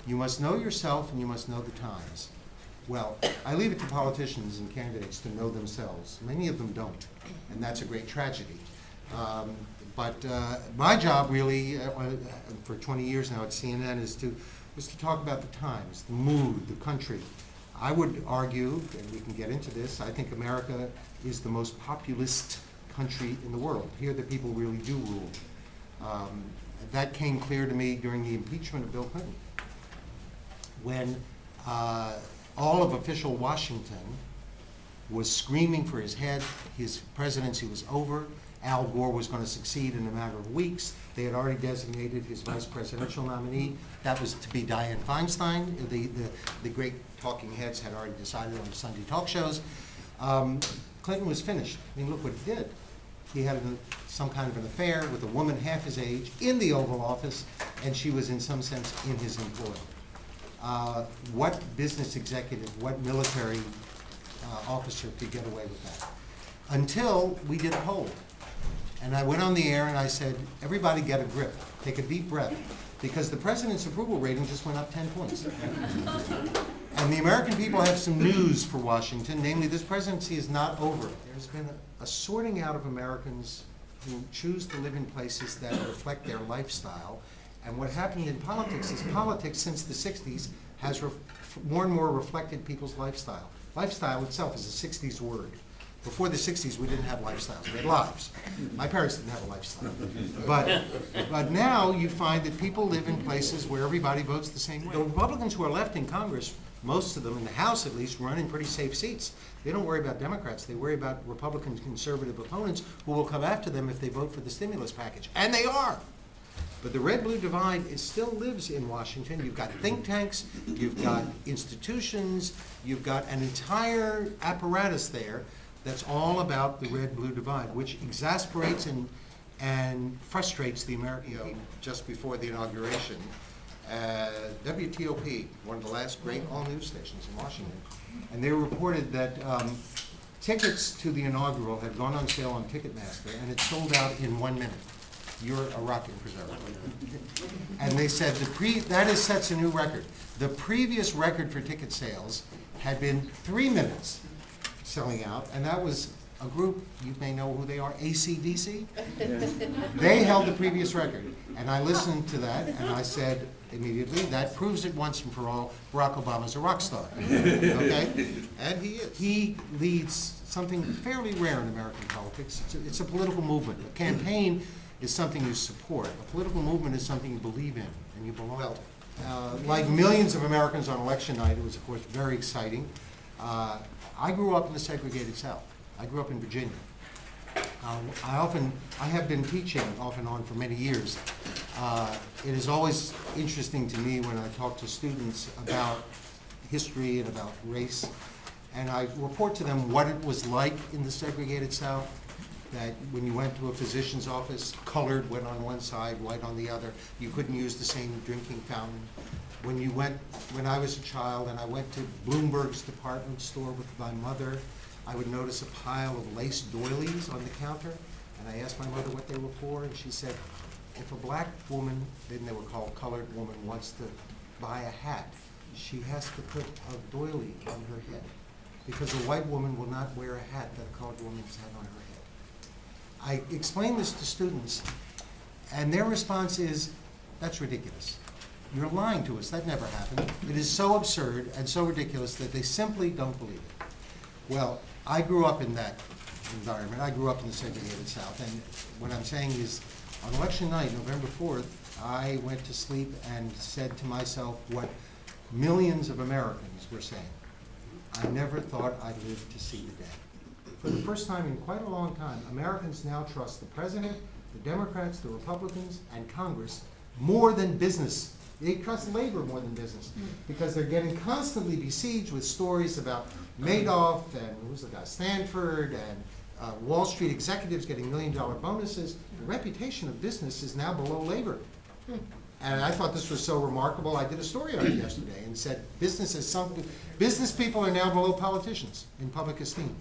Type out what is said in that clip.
You must know yourself and you must know the times. Well, I leave it to politicians and candidates to know themselves. Many of them don't, and that's a great tragedy. But my job really, for 20 years now at CNN, is to talk about the times, the mood, the country. I would argue, and we can get into this, I think America is the most populist country in the world. Here the people really do rule. That came clear to me during the impeachment of Bill Clinton, when all of official Washington was screaming for his head. His presidency was over. Al Gore was going to succeed in a matter of weeks. They had already designated his vice presidential nominee. That was to be Dianne Feinstein. The great talking heads had already decided on the Sunday talk shows. Clinton was finished. I mean, look what he did. He had some kind of an affair with a woman half his age in the Oval Office, and she was in some sense in his employ. What business executive, what military officer could get away with that? Until we did a poll. And I went on the air and I said, everybody get a grip, take a deep breath, because the president's approval rating just went up 10 points. And the American people have some news for Washington, namely this presidency is not over. There's been a sorting out of Americans who choose to live in places that reflect their lifestyle. And what happened in politics is politics since the 60s has more and more reflected people's lifestyle. Lifestyle itself is a 60s word. Before the 60s, we didn't have lifestyles, we had lives. My parents didn't have a lifestyle. But now you find that people live in places where everybody votes the same way. The Republicans who are left in Congress, most of them, in the House at least, run in pretty safe seats. They don't worry about Democrats, they worry about Republican conservative opponents who will come after them if they vote for the stimulus package. And they are. But the red-blue divide still lives in Washington. You've got think tanks, you've got institutions, you've got an entire apparatus there that's all about the red-blue divide, which exasperates and frustrates the American people. Just before the inauguration, WTOP, one of the last great all-news stations in Washington, and they reported that tickets to the inaugural had gone on sale on Ticketmaster, and it sold out in 1 minute. You're a rocket preserver. And they said that sets a new record. The previous record for ticket sales had been 3 minutes selling out, and that was a group, you may know who they are, AC/DC. They held the previous record, and I listened to that, and I said immediately, that proves it once and for all, Barack Obama's a rock star, okay? And he is. He leads something fairly rare in American politics. It's a political movement. A campaign is something you support. A political movement is something you believe in and you belong to. Like millions of Americans on election night, it was of course very exciting. I grew up in the segregated South. I grew up in Virginia. I have been teaching off and on for many years. It is always interesting to me when I talk to students about history and about race, and I report to them what it was like in the segregated South, that when you went to a physician's office, colored went on one side, white on the other. You couldn't use the same drinking fountain. When I was a child and I went to Bloomberg's department store with my mother, I would notice a pile of lace doilies on the counter, and I asked my mother what they were for, and she said, if a black woman, then they were called colored woman, wants to buy a hat, she has to put a doily on her head, because a white woman will not wear a hat that a colored woman has had on her head. I explain this to students, and their response is, that's ridiculous. You're lying to us. That never happened. It is so absurd and so ridiculous that they simply don't believe it. Well, I grew up in that environment. I grew up in the segregated South, and what I'm saying is, on election night, November 4th, I went to sleep and said to myself what millions of Americans were saying. I never thought I'd live to see the day. For the first time in quite a long time, Americans now trust the president, the Democrats, the Republicans, and Congress more than business. They trust labor more than business, because they're getting constantly besieged with stories about Madoff and who's the guy, Stanford, and Wall Street executives getting $1 million bonuses. The reputation of business is now below labor. And I thought this was so remarkable, I did a story on it yesterday and said business people are now below politicians in public esteem.